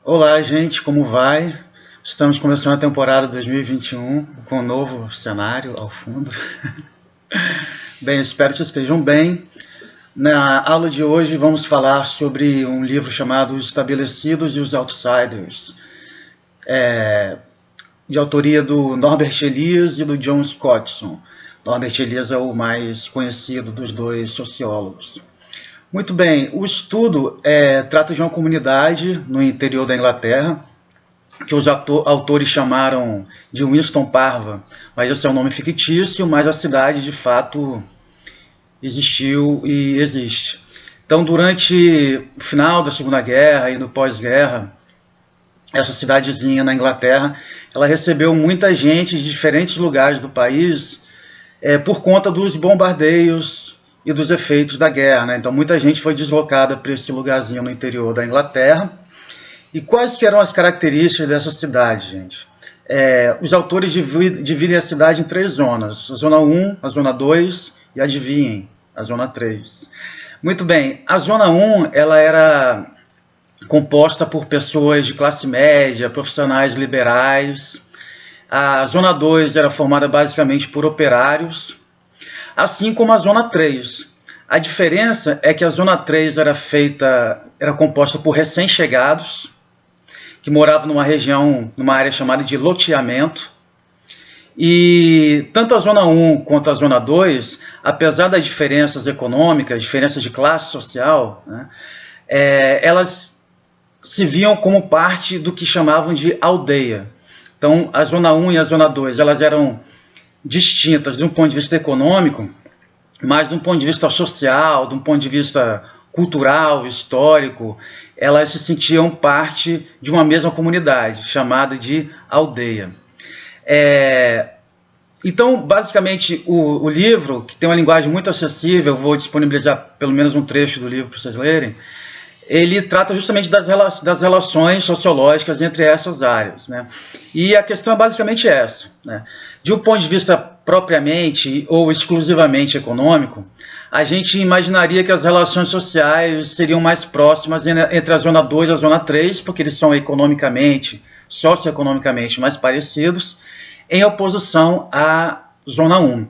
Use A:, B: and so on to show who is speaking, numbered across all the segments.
A: Olá, gente, como vai? Estamos começando a temporada 2021 com um novo cenário ao fundo. Bem, espero que estejam bem. Na aula de hoje vamos falar sobre um livro chamado Os Estabelecidos e os Outsiders, de autoria do Norbert Elias e do John Scottson. Norbert Elias é o mais conhecido dos dois sociólogos. Muito bem, o estudo trata de uma comunidade no interior da Inglaterra, que os autores chamaram de Winston Parva, mas esse é um nome fictício, mas a cidade de fato existiu e existe. Então, durante o final da Segunda Guerra e no pós-guerra, essa cidadezinha na Inglaterra, ela recebeu muita gente de diferentes lugares do país por conta dos bombardeios e dos efeitos da guerra, né? Então, muita gente foi deslocada para esse lugarzinho no interior da Inglaterra. E quais que eram as características dessa cidade, gente? Os autores dividem a cidade em três zonas: a zona 1, a zona 2 e, adivinhem, a zona 3. Muito bem, a zona 1 ela era composta por pessoas de classe média, profissionais liberais. A zona 2 era formada basicamente por operários, assim como a zona 3. A diferença é que a zona 3 era composta por recém-chegados, que moravam numa região, numa área chamada de loteamento. E tanto a Zona 1 quanto a Zona 2, apesar das diferenças econômicas, diferenças de classe social, né, elas se viam como parte do que chamavam de aldeia. Então, a Zona 1 e a Zona 2 elas eram distintas de um ponto de vista econômico, mas de um ponto de vista social, de um ponto de vista cultural, histórico, elas se sentiam parte de uma mesma comunidade, chamada de aldeia. Então, basicamente, o livro, que tem uma linguagem muito acessível, eu vou disponibilizar pelo menos um trecho do livro para vocês lerem, ele trata justamente das relações sociológicas entre essas áreas, né? E a questão é basicamente essa, né? De um ponto de vista propriamente ou exclusivamente econômico, a gente imaginaria que as relações sociais seriam mais próximas entre a Zona 2 e a Zona 3, porque eles são economicamente, socioeconomicamente mais parecidos, em oposição à Zona 1.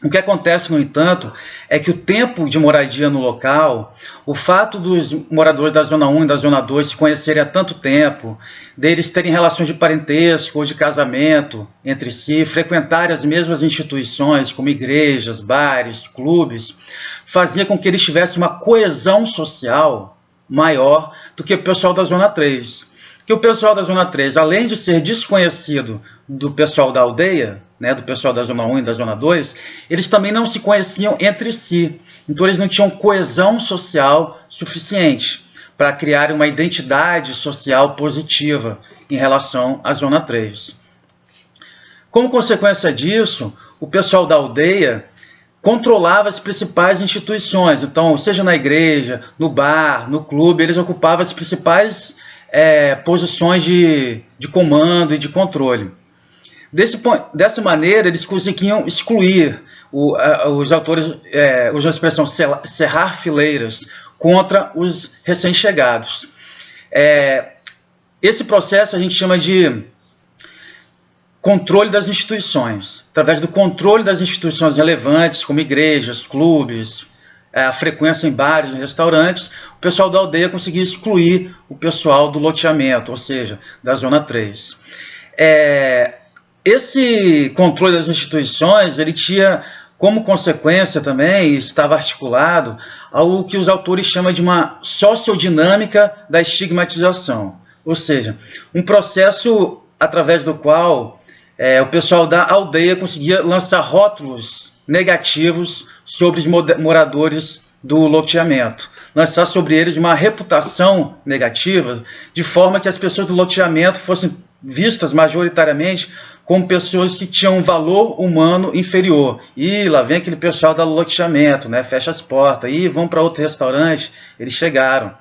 A: O que acontece, no entanto, é que o tempo de moradia no local, o fato dos moradores da Zona 1 e da Zona 2 se conhecerem há tanto tempo, deles terem relações de parentesco ou de casamento entre si, frequentarem as mesmas instituições, como igrejas, bares, clubes, fazia com que eles tivessem uma coesão social maior do que o pessoal da Zona 3. Que o pessoal da Zona 3, além de ser desconhecido do pessoal da aldeia, né, do pessoal da Zona 1 e da Zona 2, eles também não se conheciam entre si. Então eles não tinham coesão social suficiente para criar uma identidade social positiva em relação à Zona 3. Como consequência disso, o pessoal da aldeia controlava as principais instituições. Então, seja na igreja, no bar, no clube, eles ocupavam as principais posições de comando e de controle. Dessa maneira, eles conseguiam excluir, os autores usam a expressão cerrar fileiras contra os recém-chegados. Esse processo a gente chama de controle das instituições. Através do controle das instituições relevantes, como igrejas, clubes, a frequência em bares e restaurantes, o pessoal da aldeia conseguia excluir o pessoal do loteamento, ou seja, da Zona 3. Esse controle das instituições, ele tinha como consequência também, estava articulado ao que os autores chamam de uma sociodinâmica da estigmatização, ou seja, um processo através do qual o pessoal da aldeia conseguia lançar rótulos negativos sobre os moradores do loteamento, lançar sobre eles uma reputação negativa, de forma que as pessoas do loteamento fossem vistas majoritariamente como pessoas que tinham um valor humano inferior. E lá vem aquele pessoal do loteamento, né? Fecha as portas, e vão para outro restaurante, eles chegaram.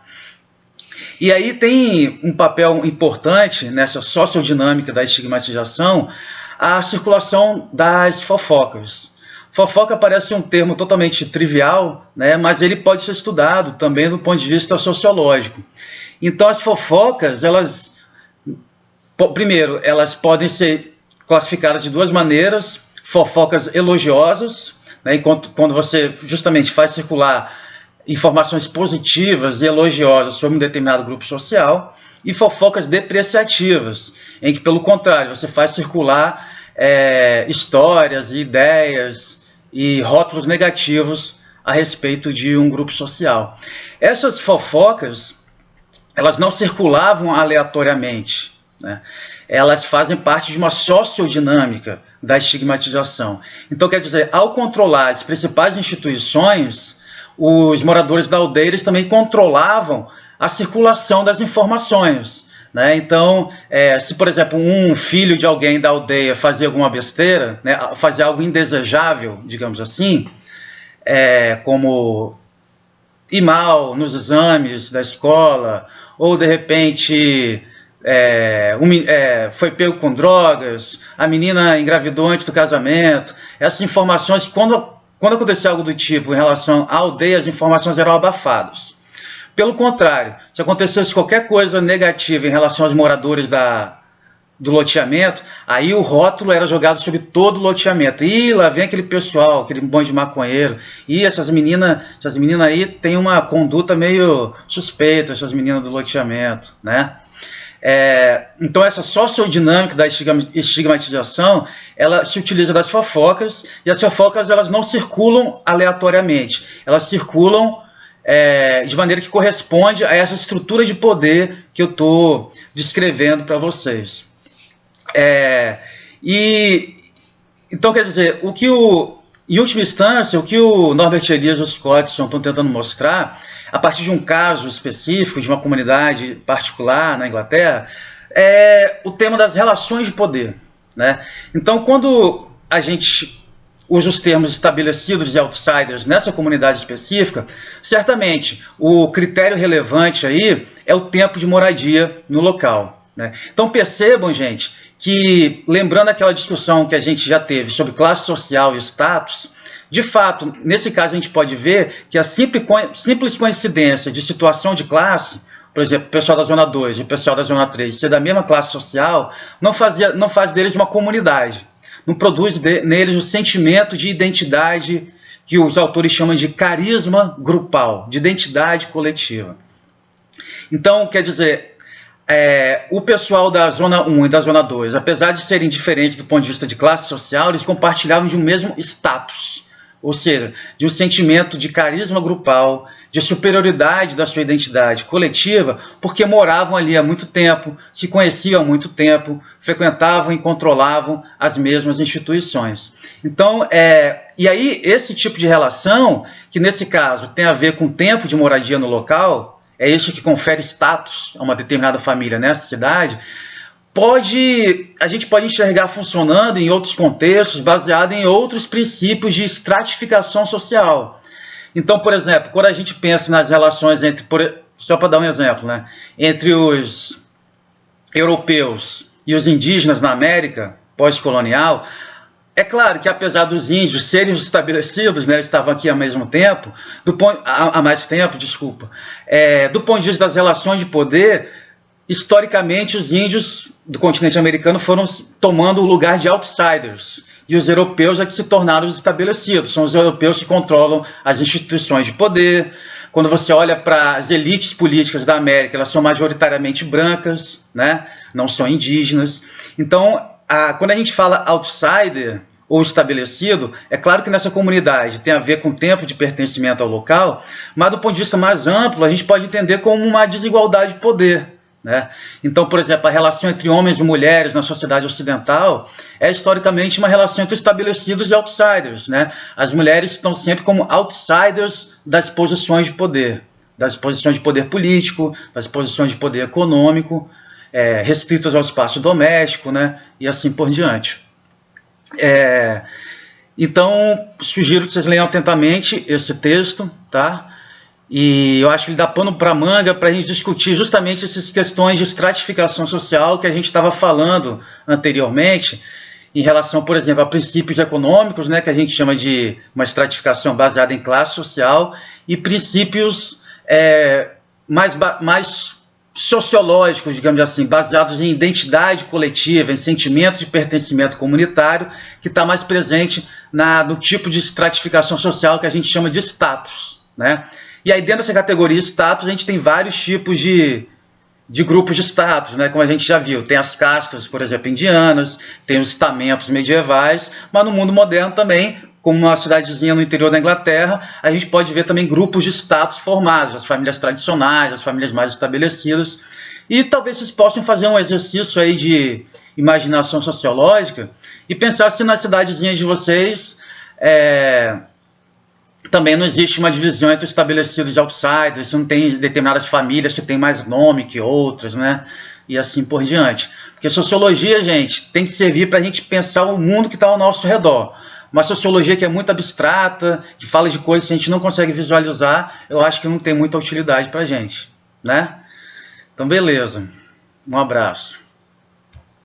A: E aí tem um papel importante nessa sociodinâmica da estigmatização, a circulação das fofocas. Fofoca parece um termo totalmente trivial, né, mas ele pode ser estudado também do ponto de vista sociológico. Então, as fofocas, primeiro, elas podem ser classificadas de duas maneiras: fofocas elogiosas, né, quando você justamente faz circular informações positivas e elogiosas sobre um determinado grupo social, e fofocas depreciativas, em que, pelo contrário, você faz circular histórias, ideias e rótulos negativos a respeito de um grupo social. Essas fofocas, elas não circulavam aleatoriamente, né? Elas fazem parte de uma sociodinâmica da estigmatização. Então, quer dizer, ao controlar as principais instituições, os moradores da aldeia eles também controlavam a circulação das informações, né? Então, se, por exemplo, um filho de alguém da aldeia fazia alguma besteira, né, fazia algo indesejável, digamos assim, como ir mal nos exames da escola, ou de repente foi pego com drogas, a menina engravidou antes do casamento. Essas informações, quando acontecia algo do tipo em relação à aldeia, as informações eram abafadas. Pelo contrário, se acontecesse qualquer coisa negativa em relação aos moradores do loteamento, aí o rótulo era jogado sobre todo o loteamento. Ih, lá vem aquele pessoal, aquele bando de maconheiro. E essas meninas aí têm uma conduta meio suspeita, essas meninas do loteamento, né? Então, essa sociodinâmica da estigmatização, ela se utiliza das fofocas, e as fofocas elas não circulam aleatoriamente, elas circulam de maneira que corresponde a essa estrutura de poder que eu estou descrevendo para vocês. Então, quer dizer, em última instância, o que o Norbert Elias e o Scottson estão tentando mostrar, a partir de um caso específico, de uma comunidade particular na Inglaterra, é o tema das relações de poder, né? Então, quando a gente usa os termos estabelecidos de outsiders nessa comunidade específica, certamente o critério relevante aí é o tempo de moradia no local, né? Então percebam, gente, que lembrando aquela discussão que a gente já teve sobre classe social e status, de fato, nesse caso a gente pode ver que a simples coincidência de situação de classe, por exemplo, o pessoal da Zona 2 e o pessoal da Zona 3 ser da mesma classe social, não faz deles uma comunidade, não produz neles o sentimento de identidade que os autores chamam de carisma grupal, de identidade coletiva. Então, quer dizer, o pessoal da Zona 1 e da Zona 2, apesar de serem diferentes do ponto de vista de classe social, eles compartilhavam de um mesmo status, ou seja, de um sentimento de carisma grupal, de superioridade da sua identidade coletiva, porque moravam ali há muito tempo, se conheciam há muito tempo, frequentavam e controlavam as mesmas instituições. Então, e aí esse tipo de relação, que nesse caso tem a ver com o tempo de moradia no local, é isso que confere status a uma determinada família nessa cidade, a gente pode enxergar funcionando em outros contextos, baseado em outros princípios de estratificação social. Então, por exemplo, quando a gente pensa nas relações só para dar um exemplo, né, entre os europeus e os indígenas na América pós-colonial, é claro que apesar dos índios serem estabelecidos, né, eles estavam aqui há mais tempo, do ponto de vista das relações de poder, historicamente os índios do continente americano foram tomando o lugar de outsiders, e os europeus é que se tornaram os estabelecidos, são os europeus que controlam as instituições de poder. Quando você olha para as elites políticas da América, elas são majoritariamente brancas, né, não são indígenas. Então, quando a gente fala outsider ou estabelecido, é claro que nessa comunidade tem a ver com o tempo de pertencimento ao local, mas do ponto de vista mais amplo, a gente pode entender como uma desigualdade de poder, né? Então, por exemplo, a relação entre homens e mulheres na sociedade ocidental é historicamente uma relação entre estabelecidos e outsiders, né? As mulheres estão sempre como outsiders das posições de poder político, das posições de poder econômico, restritas ao espaço doméstico, né? E assim por diante. Então, sugiro que vocês leiam atentamente esse texto, tá? E eu acho que ele dá pano para manga para a gente discutir justamente essas questões de estratificação social que a gente estava falando anteriormente em relação, por exemplo, a princípios econômicos, né, que a gente chama de uma estratificação baseada em classe social, e princípios mais sociológicos, digamos assim, baseados em identidade coletiva, em sentimento de pertencimento comunitário, que está mais presente no tipo de estratificação social que a gente chama de status, né? E aí, dentro dessa categoria status, a gente tem vários tipos de grupos de status, né? Como a gente já viu, tem as castas, por exemplo, indianas, tem os estamentos medievais, mas no mundo moderno também, como uma cidadezinha no interior da Inglaterra, a gente pode ver também grupos de status formados, as famílias tradicionais, as famílias mais estabelecidas, e talvez vocês possam fazer um exercício aí de imaginação sociológica e pensar se nas cidadezinhas de vocês também não existe uma divisão entre os estabelecidos e outsiders, se não tem determinadas famílias que têm mais nome que outras, né? E assim por diante. Porque sociologia, gente, tem que servir para a gente pensar o mundo que está ao nosso redor. Uma sociologia que é muito abstrata, que fala de coisas que a gente não consegue visualizar, eu acho que não tem muita utilidade para a gente, né? Então, beleza. Um abraço.